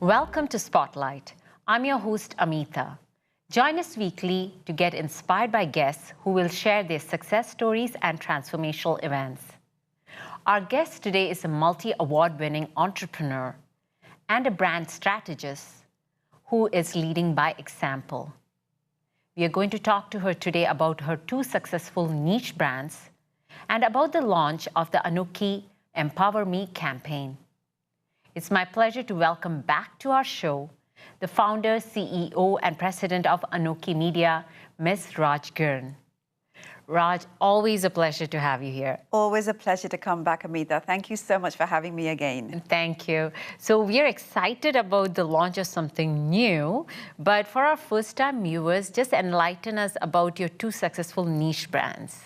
Welcome to Spotlight. I'm your host, Amitha. Join us weekly to get inspired by guests who will share their success stories and transformational events. Our guest today is a multi-award-winning entrepreneur and a brand strategist who is leading by example. We are going to talk to her today about her two successful niche brands and about the launch of the Anokhi Empower Me campaign. It's my pleasure to welcome back to our show the founder, CEO, and president of Anokhi Media, Ms. Raj Girn. Raj, always a pleasure to have you here. Always a pleasure to come back, Amitha. Thank you so much for having me again. Thank you. So we are excited about the launch of something new, but for our first-time viewers, just enlighten us about your two successful niche brands.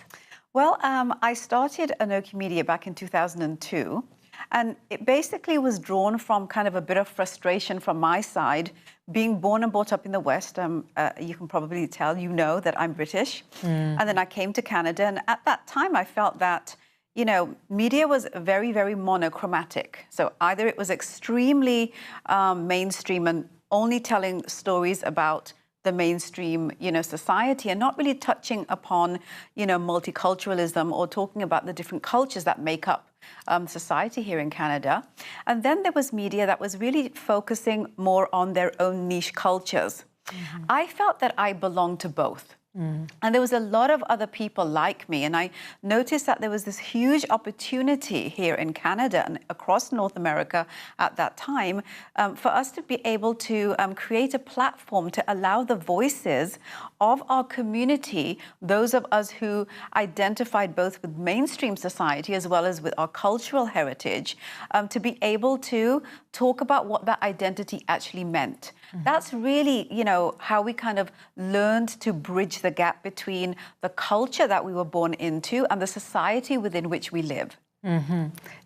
Well, I started Anokhi Media back in 2002. And it basically was drawn from kind of a bit of frustration from my side, being born and brought up in the West. You can probably tell, you know, that I'm British. And then I came to Canada. And at that time, I felt that, you know, media was very, very monochromatic. So either it was extremely mainstream and only telling stories about the mainstream, you know, society and not really touching upon, you know, multiculturalism or talking about the different cultures that make up society here in Canada. And then there was media that was really focusing more on their own niche cultures. I felt that I belonged to both. And there was a lot of other people like me. And I noticed that there was this huge opportunity here in Canada and across North America at that time for us to be able to create a platform to allow the voices of our community, those of us who identified both with mainstream society as well as with our cultural heritage, to be able to talk about what that identity actually meant. That's really, you know, how we kind of learned to bridge the gap between the culture that we were born into and the society within which we live.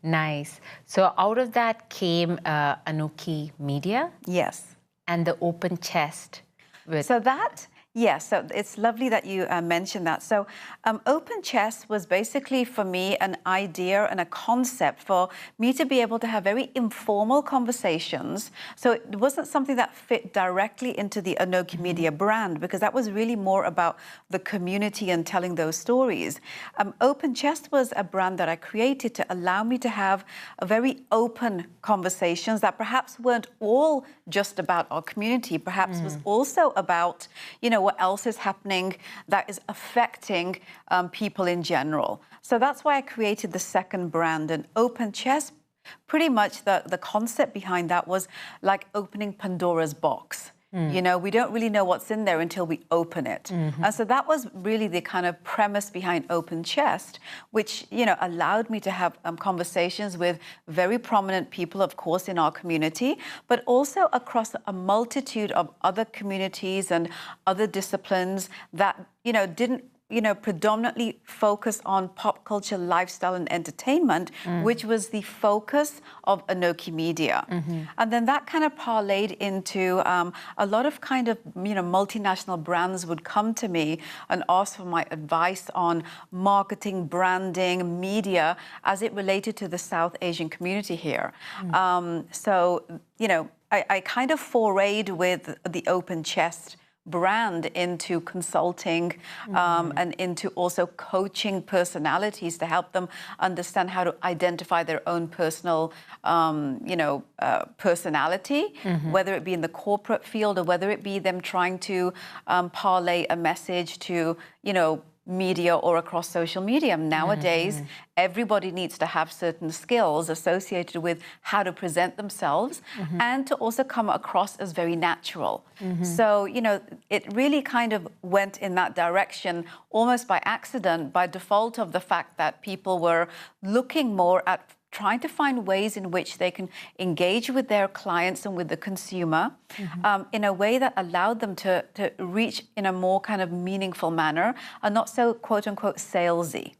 Nice. So out of that came Anokhi Media? Yes. And the open chest. Yes, so it's lovely that you mentioned that. So Open Chess was basically for me an idea and a concept for me to be able to have very informal conversations. So it wasn't something that fit directly into the Anokhi Media brand because that was really more about the community and telling those stories. Open Chess was a brand that I created to allow me to have a very open conversations that perhaps weren't all just about our community, perhaps was also about, you know, what else is happening that is affecting people in general. So that's why I created the second brand. And Open Chess, pretty much the concept behind that was like opening Pandora's box. You know, we don't really know what's in there until we open it. And so that was really the kind of premise behind Open Chest, which, you know, allowed me to have conversations with very prominent people, of course, in our community, but also across a multitude of other communities and other disciplines that, you know, didn't, you know, predominantly focus on pop culture, lifestyle and entertainment, which was the focus of Anokhi Media. And then that kind of parlayed into a lot of kind of, you know, multinational brands would come to me and ask for my advice on marketing, branding, media as it related to the South Asian community here. So, you know, I kind of forayed with the Open Chest brand into consulting and into also coaching personalities to help them understand how to identify their own personal, you know, personality, whether it be in the corporate field or whether it be them trying to parlay a message to, you know, media or across social media. Nowadays, everybody needs to have certain skills associated with how to present themselves and to also come across as very natural. So, you know, it really kind of went in that direction almost by accident, by default of the fact that people were looking more at trying to find ways in which they can engage with their clients and with the consumer in a way that allowed them to reach in a more kind of meaningful manner and not so quote unquote salesy.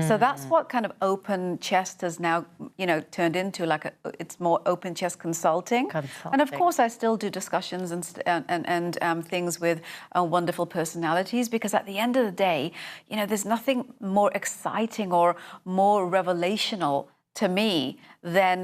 So that's what kind of Open Chest has now, you know, turned into, like it's more Open Chest consulting. And of course, I still do discussions and things with wonderful personalities, because at the end of the day, you know, there's nothing more exciting or more revelational to me than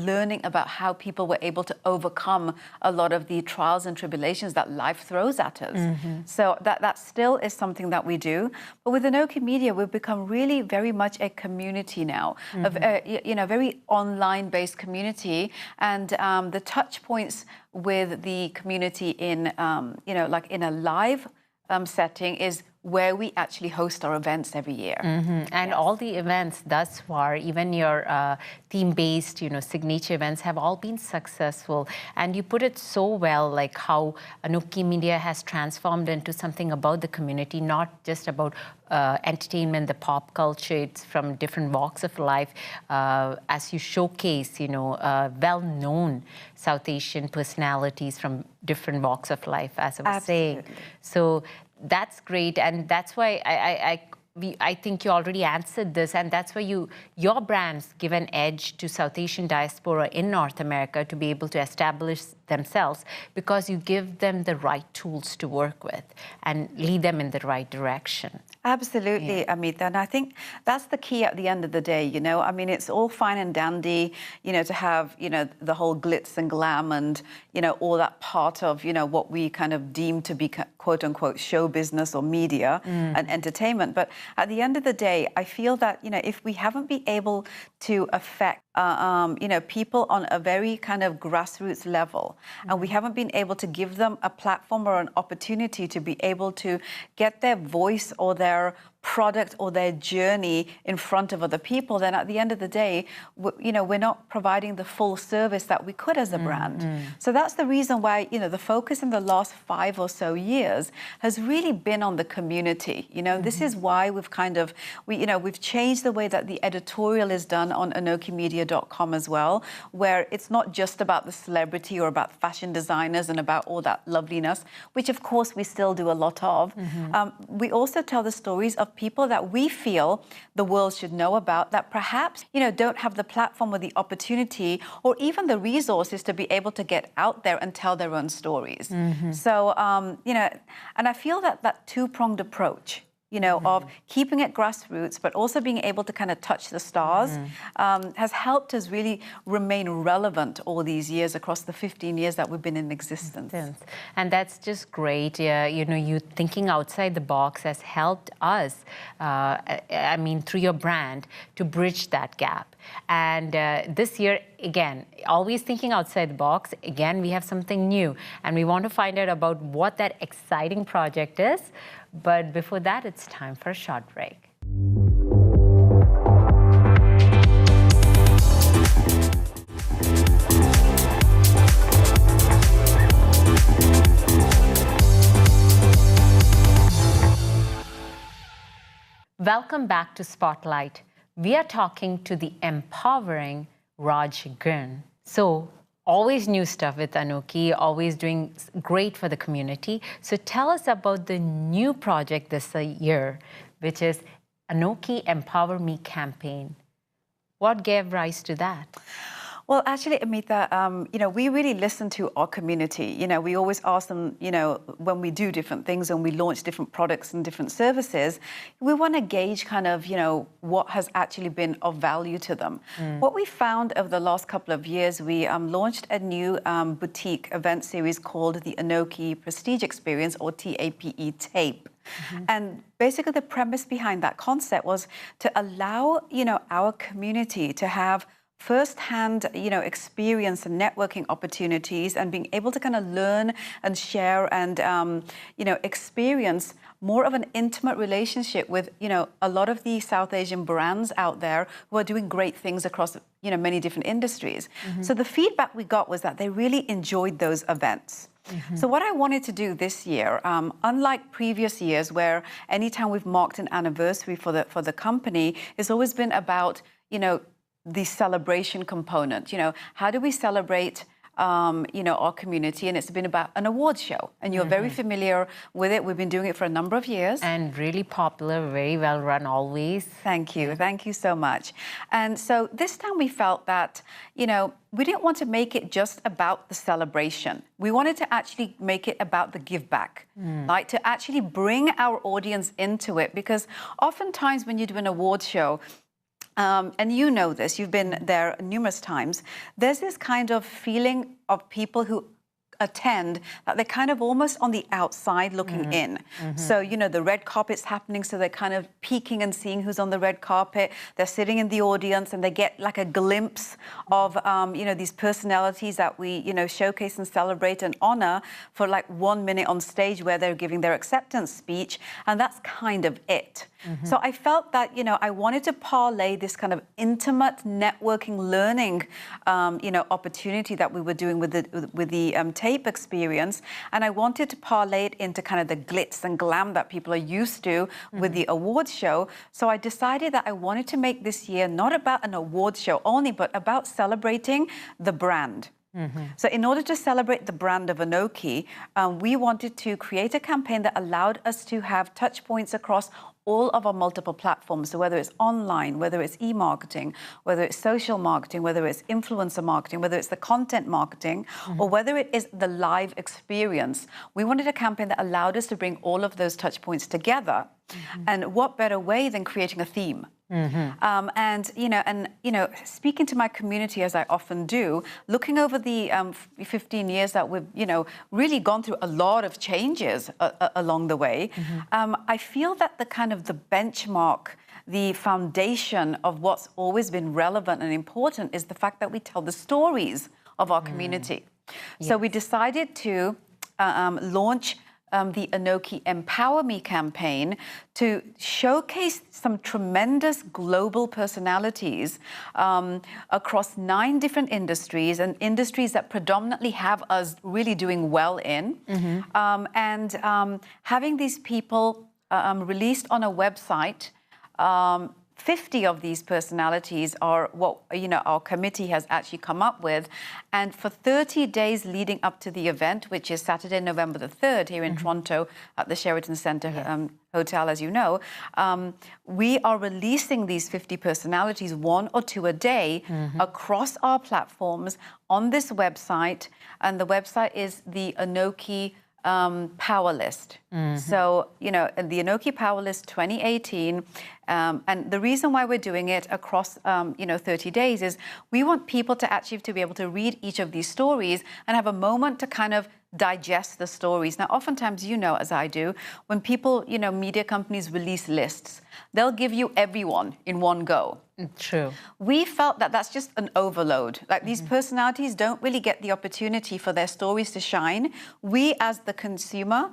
learning about how people were able to overcome a lot of the trials and tribulations that life throws at us. So that still is something that we do. But with Anokhi Media, we've become really very much a community now, a very online-based community, and the touch points with the community in, like in a live setting is where we actually host our events every year. And all the events thus far, even your theme-based, signature events have all been successful. And you put it so well, like how Anokhi Media has transformed into something about the community, not just about entertainment, the pop culture. It's from different walks of life. As you showcase, well-known South Asian personalities from different walks of life, as I was saying. So that's great, and that's why I think you already answered this, and that's why your brands give an edge to South Asian diaspora in North America to be able to establish themselves, because you give them the right tools to work with and lead them in the right direction. Absolutely, Amitha, and I think that's the key at the end of the day, I mean, it's all fine and dandy, to have, the whole glitz and glam and, all that part of, what we kind of deem to be quote unquote show business or media and entertainment. But at the end of the day, I feel that, if we haven't been able to affect people on a very kind of grassroots level, and we haven't been able to give them a platform or an opportunity to be able to get their voice or their product or their journey in front of other people, then at the end of the day, we're not providing the full service that we could as a brand. So that's the reason why, the focus in the last 5 or so years has really been on the community. This is why we've kind of, we've changed the way that the editorial is done on AnokhiMedia.com as well, where it's not just about the celebrity or about fashion designers and about all that loveliness, which of course we still do a lot of. We also tell the stories of people that we feel the world should know about, that perhaps, don't have the platform or the opportunity or even the resources to be able to get out there and tell their own stories. So, and I feel that two-pronged approach, of keeping it grassroots, but also being able to kind of touch the stars, has helped us really remain relevant all these years across the 15 years that we've been in existence. And that's just great. You thinking outside the box has helped us, I mean, through your brand, to bridge that gap. And this year, again, always thinking outside the box, again, we have something new. And we want to find out about what that exciting project is. But before that, it's time for a short break. Welcome back to Spotlight. We are talking to the empowering Raj Girn. So, always new stuff with Anokhi, always doing great for the community. So tell us about the new project this year, which is Anokhi Empower Me campaign. What gave rise to that? Well, actually, Amitha, we really listen to our community. We always ask them, when we do different things and we launch different products and different services, we want to gauge kind of, what has actually been of value to them. What we found over the last couple of years, we launched a new boutique event series called the Anokhi Prestige Experience, or TAPE, TAPE. And basically the premise behind that concept was to allow, our community to have first-hand, experience and networking opportunities, and being able to kind of learn and share and, experience more of an intimate relationship with, a lot of the South Asian brands out there who are doing great things across, many different industries. So the feedback we got was that they really enjoyed those events. So what I wanted to do this year, unlike previous years where anytime we've marked an anniversary for the company, it's always been about, the celebration component. How do we celebrate, our community? And it's been about an awards show. And you're very familiar with it. We've been doing it for a number of years. And really popular, very well run always. Thank you. Thank you so much. And so this time we felt that, we didn't want to make it just about the celebration. We wanted to actually make it about the give back, like to actually bring our audience into it. Because oftentimes when you do an awards show, and you know this, you've been there numerous times, there's this kind of feeling of people who attend that they're kind of almost on the outside looking in. So, you know, the red carpet's happening, so they're kind of peeking and seeing who's on the red carpet. They're sitting in the audience and they get like a glimpse of, you know, these personalities that we, you know, showcase and celebrate and honor for like 1 minute on stage where they're giving their acceptance speech. And that's kind of it. So I felt that, you know, I wanted to parlay this kind of intimate networking learning, you know, opportunity that we were doing with the tape experience. And I wanted to parlay it into kind of the glitz and glam that people are used to with the awards show. So I decided that I wanted to make this year not about an awards show only, but about celebrating the brand. So in order to celebrate the brand of Anokhi, we wanted to create a campaign that allowed us to have touch points across all of our multiple platforms. So whether it's online, whether it's e-marketing, whether it's social marketing, whether it's influencer marketing, whether it's the content marketing, or whether it is the live experience, we wanted a campaign that allowed us to bring all of those touch points together. And what better way than creating a theme? And you know, speaking to my community as I often do, looking over the 15 years that we've, you know, really gone through a lot of changes along the way, I feel that the kind of the benchmark, the foundation of what's always been relevant and important is the fact that we tell the stories of our community. So we decided to launch the Anokhi Empower Me campaign to showcase some tremendous global personalities across 9 different industries, and industries that predominantly have us really doing well in. And having these people released on a website. 50 of these personalities are what, you know, our committee has actually come up with. And for 30 days leading up to the event, which is Saturday, November the 3rd here in Toronto at the Sheraton Centre Hotel, as you know, we are releasing these 50 personalities, 1 or 2 a day, across our platforms on this website. And the website is the Anokhi Power List. So, you know, the Anokhi Power List 2018. And the reason why we're doing it across, you know, 30 days is we want people to actually to be able to read each of these stories and have a moment to kind of digest the stories. Now, oftentimes, you know, as I do, when people, you know, media companies release lists, they'll give you everyone in one go. True. We felt that that's just an overload. Like these personalities don't really get the opportunity for their stories to shine. We, as the consumer,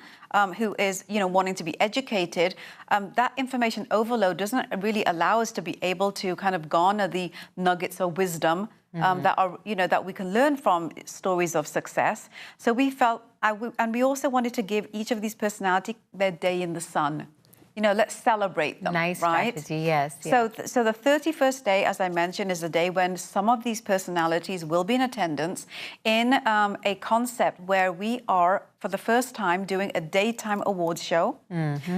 who is, you know, wanting to be educated, that information overload doesn't really allow us to be able to kind of garner the nuggets of wisdom that are, you know, that we can learn from stories of success. So we felt, and we also wanted to give each of these personalities their day in the sun. You know, let's celebrate them, nice right? strategy, yes. So the 31st day, as I mentioned, is the day when some of these personalities will be in attendance in a concept where we are, for the first time, doing a daytime awards show.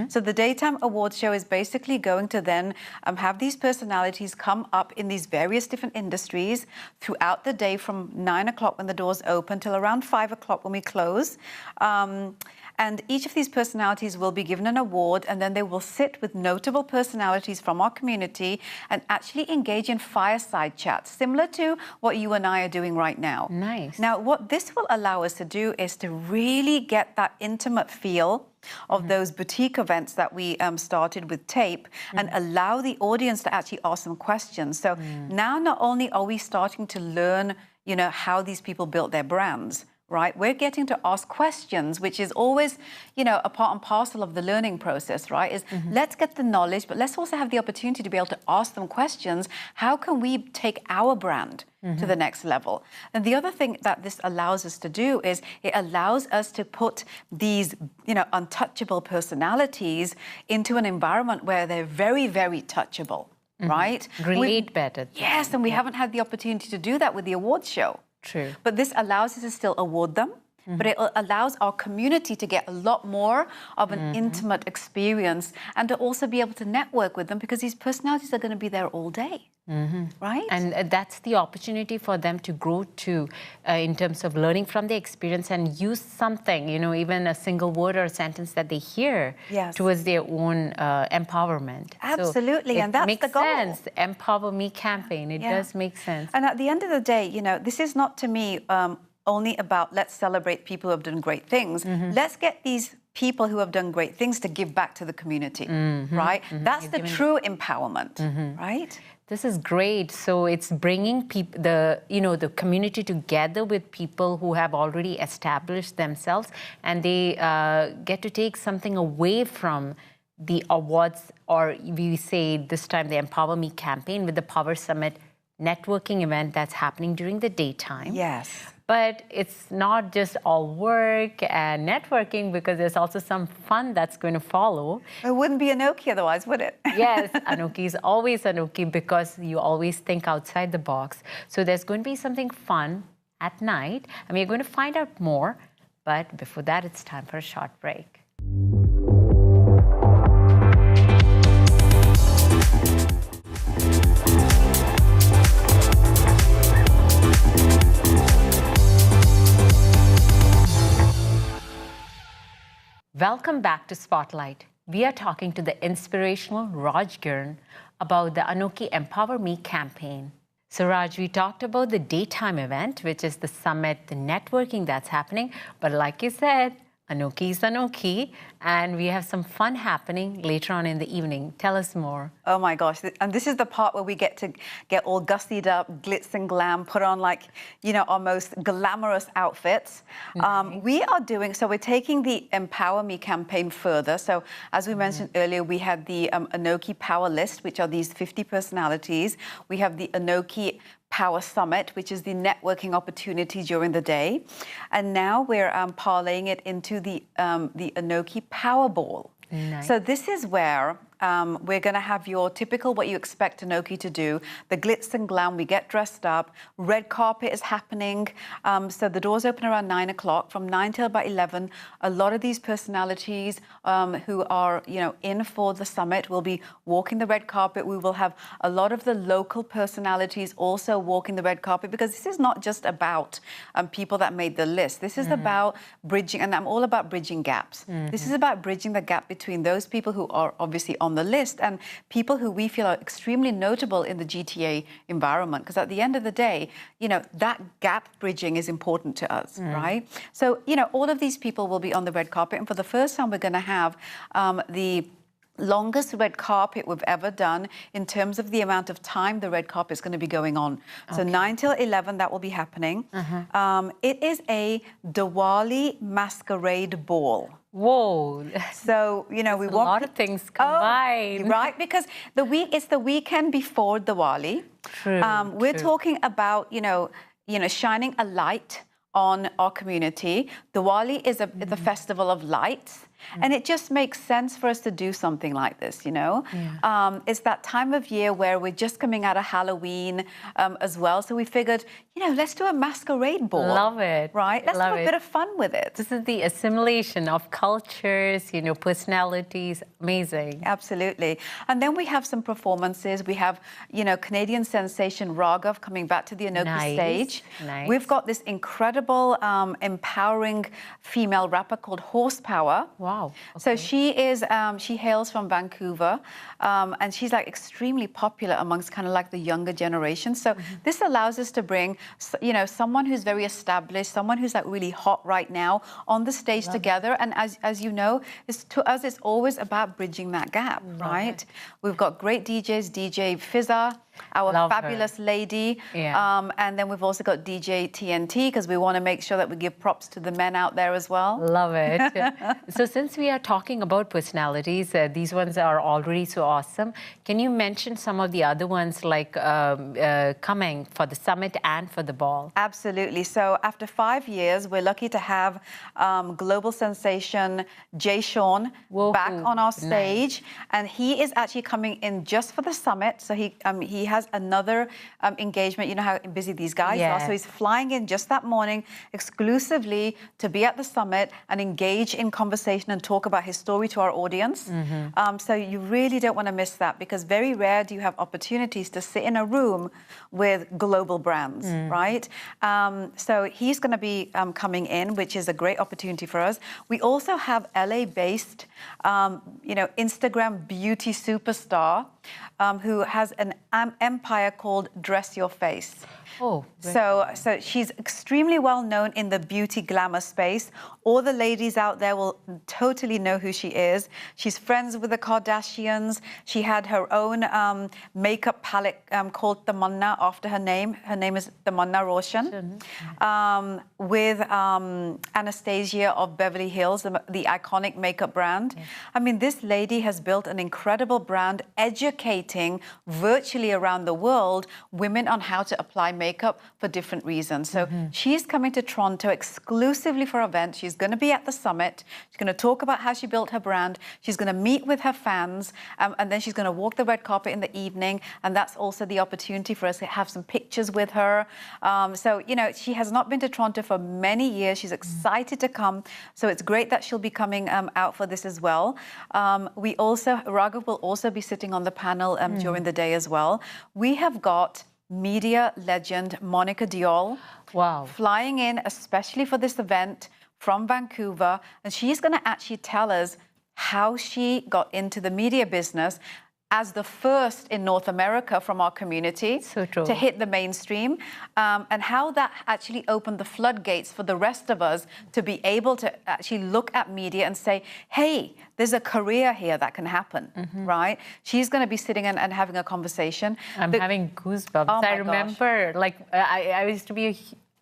So the daytime awards show is basically going to then have these personalities come up in these various different industries throughout the day from 9 o'clock when the doors open till around 5 o'clock when we close. And each of these personalities will be given an award, and then they will sit with notable personalities from our community and actually engage in fireside chats, similar to what you and I are doing right now. Nice. Now, what this will allow us to do is to really get that intimate feel of those boutique events that we started with tape and allow the audience to actually ask some questions. So now not only are we starting to learn, you know, how these people built their brands, right? We're getting to ask questions, which is always, you know, a part and parcel of the learning process, right? Is let's get the knowledge, but let's also have the opportunity to be able to ask them questions. How can we take our brand to the next level? And the other thing that this allows us to do is it allows us to put these, you know, untouchable personalities into an environment where they're very, very touchable, right? Relate better. Yes, and we haven't had the opportunity to do that with the awards show. True. But this allows us to still award them. but it allows our community to get a lot more of an intimate experience and to also be able to network with them because these personalities are going to be there all day. Right? And that's the opportunity for them to grow too, in terms of learning from the experience and use something, even a single word or a sentence that they hear towards their own empowerment. Absolutely, So and that's the goal. It makes sense. Empower Me campaign. It does make sense. And at the end of the day, this is not to me only about let's celebrate people who have done great things. Let's get these people who have done great things to give back to the community, right? That's the true empowerment, right? This is great. So it's bringing the community together with people who have already established themselves, and they get to take something away from the awards, or we say this time the Empower Me campaign with the Power Summit networking event that's happening during the daytime. Yes. But it's not just all work and networking, because there's also some fun that's going to follow. It wouldn't be Anokhi otherwise, would it? Yes, Anokhi is always Anokhi because you always think outside the box. So there's going to be something fun at night, and we're going to find out more. But before that, it's time for a short break. Welcome back to Spotlight. We are talking to the inspirational Raj Girn about the Anokhi Empower Me campaign. So Raj, we talked about the daytime event, which is the summit, the networking that's happening. But like you said, Anokhi is Anokhi, and we have some fun happening later on in the evening. Tell us more. Oh my gosh, and this is the part where we get to get all gussied up, glitz and glam, put on our most glamorous outfits. We are doing, so we're taking the Empower Me campaign further. So as we mentioned earlier, we had the Anokhi Power List, which are these 50 personalities. We have the Anokhi Power Summit, which is the networking opportunity during the day. And now we're parlaying it into the Anokhi Powerball. Nice. So this is where we're going to have your typical, what you expect Anokhi to do, the glitz and glam, we get dressed up, red carpet is happening. So the doors open around 9 o'clock, from 9 till about 11. A lot of these personalities who are, in for the summit will be walking the red carpet. We will have a lot of the local personalities also walking the red carpet, because this is not just about people that made the list. This is about bridging, and I'm all about bridging gaps. This is about bridging the gap between those people who are obviously on the list and people who we feel are extremely notable in the GTA environment. Because at the end of the day, that gap bridging is important to us, right? So, all of these people will be on the red carpet. And for the first time, we're going to have the longest red carpet we've ever done in terms of the amount of time the red carpet is going to be going on. So 9 till 11, that will be happening. It is a Diwali masquerade ball. Whoa. So, we want a lot of things combined. Right, because it's the weekend before Diwali. True. We're talking about, shining a light on our community. Diwali is the festival of lights. And it just makes sense for us to do something like this, It's that time of year where we're just coming out of Halloween as well. So we figured, let's do a masquerade ball. Love it. Right? Let's have a bit of fun with it. This is the assimilation of cultures, personalities. Amazing. Absolutely. And then we have some performances. We have, Canadian sensation Raghav coming back to the Anokhi stage. Nice. We've got this incredible, empowering female rapper called Horsepower. Wow. So she hails from Vancouver, and she's extremely popular amongst kind of the younger generation. So this allows us to bring, someone who's very established, someone who's really hot right now on the stage together. And as you know, to us, it's always about bridging that gap, right? We've got great DJs, DJ Fizza, our fabulous lady. And then we've also got DJ TNT, because we want to make sure that we give props to the men out there as well. Love it. So since we are talking about personalities, these ones are already so awesome. Can you mention some of the other ones like coming for the summit and for the ball? Absolutely. So after 5 years, we're lucky to have global sensation Jay Sean back on our stage. Nice. And he is actually coming in just for the summit. So he has another engagement. You know how busy these guys are. So he's flying in just that morning exclusively to be at the summit and engage in conversation and talk about his story to our audience. So you really don't want to miss that, because very rare do you have opportunities to sit in a room with global brands, right? So he's going to be coming in, which is a great opportunity for us. We also have LA-based, Instagram beauty superstar who has an empire called Dress Your Face. Oh, so she's extremely well known in the beauty glamour space. All the ladies out there will totally know who she is. She's friends with the Kardashians. She had her own makeup palette called Tamanna after her name. Her name is Tamanna Roshan. With Anastasia of Beverly Hills, the iconic makeup brand. Yes. I mean, this lady has built an incredible brand, educating virtually around the world women on how to apply makeup for different reasons. So she's coming to Toronto exclusively for an event. She's going to be at the summit. She's going to talk about how she built her brand. She's going to meet with her fans, and then she's going to walk the red carpet in the evening. And that's also the opportunity for us to have some pictures with her. So, she has not been to Toronto for many years. She's excited to come. So it's great that she'll be coming out for this as well. Raghav will also be sitting on the panel during the day as well. We have got media legend Monica Diol flying in especially for this event from Vancouver, and she's going to actually tell us how she got into the media business as the first in North America from our community to hit the mainstream, and how that actually opened the floodgates for the rest of us to be able to actually look at media and say, hey, there's a career here that can happen, right? She's going to be sitting and having a conversation. I'm having goosebumps. Oh I remember, I used to be a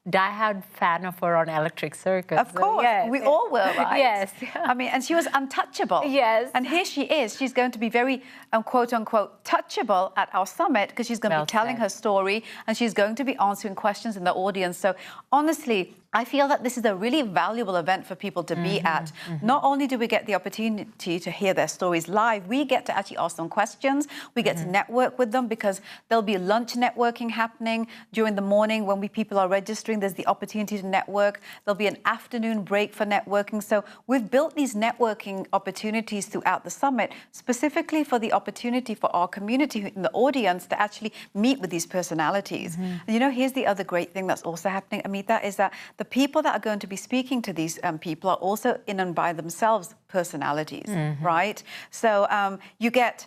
diehard fan of her on Electric Circus. Of course, we all were, right? Yes. I mean, and she was untouchable. Yes. And here she is. She's going to be very, quote unquote, touchable at our summit, because she's going to be telling her story, and she's going to be answering questions in the audience. So honestly, I feel that this is a really valuable event for people to be at. Not only do we get the opportunity to hear their stories live, we get to actually ask them questions. We get to network with them, because there'll be lunch networking happening during the morning when people are registering. There's the opportunity to network. There'll be an afternoon break for networking. So we've built these networking opportunities throughout the summit, specifically for the opportunity for our community in the audience to actually meet with these personalities. And here's the other great thing that's also happening, Amitha, is that the people that are going to be speaking to these people are also in and by themselves personalities, right? So you get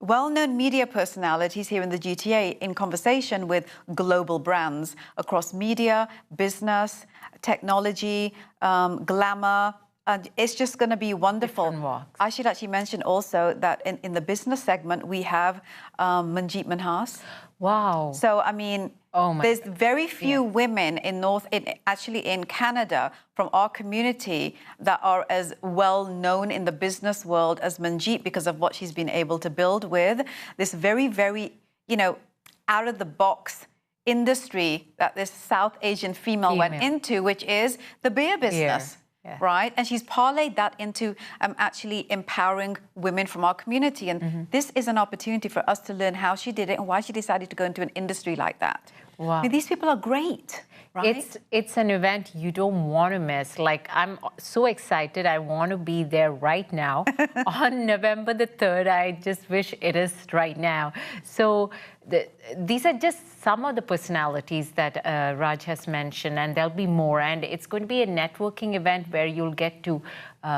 well-known media personalities here in the GTA in conversation with global brands across media, business, technology, glamour. And it's just going to be wonderful. I should actually mention also that in the business segment, we have Manjeet Manhas. Wow. So, I mean, there's very few women in Canada from our community that are as well known in the business world as Manjeet, because of what she's been able to build with this very, very, out of the box industry that this South Asian female went into, which is the beer business. Right? And she's parlayed that into actually empowering women from our community. And this is an opportunity for us to learn how she did it and why she decided to go into an industry like that. Wow. I mean, these people are great, right? It's an event you don't want to miss. I'm so excited. I want to be there right now on November the 3rd. I just wish it is right now. So these are just some of the personalities that Raj has mentioned, and there'll be more. And it's going to be a networking event where you'll get to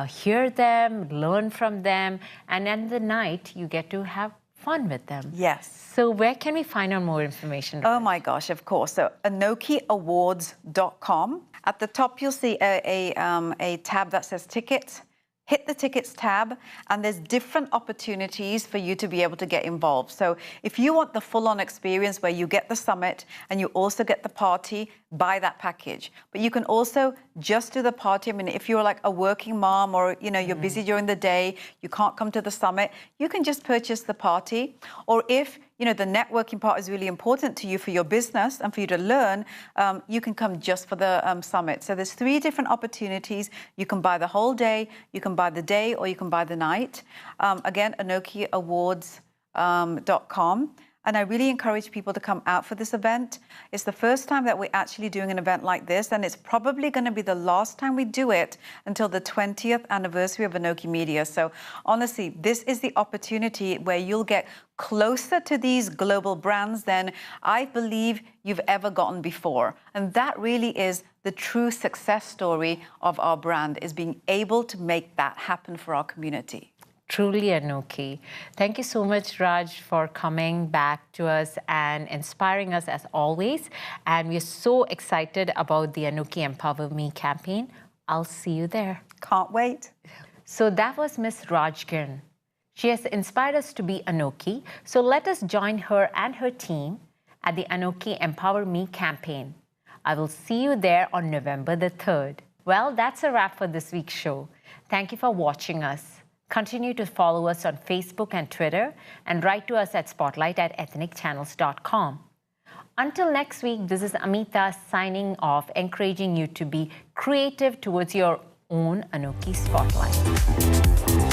hear them, learn from them, and at the night you get to have fun with them. Yes. So where can we find out more information? Oh my gosh, of course. So AnokhiAwards.com. At the top, you'll see a tab that says tickets. hit the tickets tab, and there's different opportunities for you to be able to get involved. So if you want the full-on experience where you get the summit and you also get the party, buy that package. But you can also just do the party. I mean, if you're like a working mom or, you're busy during the day, you can't come to the summit, you can just purchase the party. Or if, the networking part is really important to you for your business and for you to learn, you can come just for the summit. So there's 3 different opportunities. You can buy the whole day, you can buy the day, or you can buy the night. Again, AnokhiAwards.com. And I really encourage people to come out for this event. It's the first time that we're actually doing an event like this, and it's probably going to be the last time we do it until the 20th anniversary of Anokhi Media. So honestly, this is the opportunity where you'll get closer to these global brands than I believe you've ever gotten before. And that really is the true success story of our brand, is being able to make that happen for our community. Truly Anokhi. Thank you so much, Raj, for coming back to us and inspiring us as always. And we're so excited about the Anokhi Empower Me campaign. I'll see you there. Can't wait. So that was Miss Raj Girn. She has inspired us to be Anokhi. So let us join her and her team at the Anokhi Empower Me campaign. I will see you there on November the 3rd. Well, that's a wrap for this week's show. Thank you for watching us. Continue to follow us on Facebook and Twitter, and write to us at spotlight@ethnicchannels.com. Until next week, this is Amitha signing off, encouraging you to be creative towards your own Anokhi spotlight.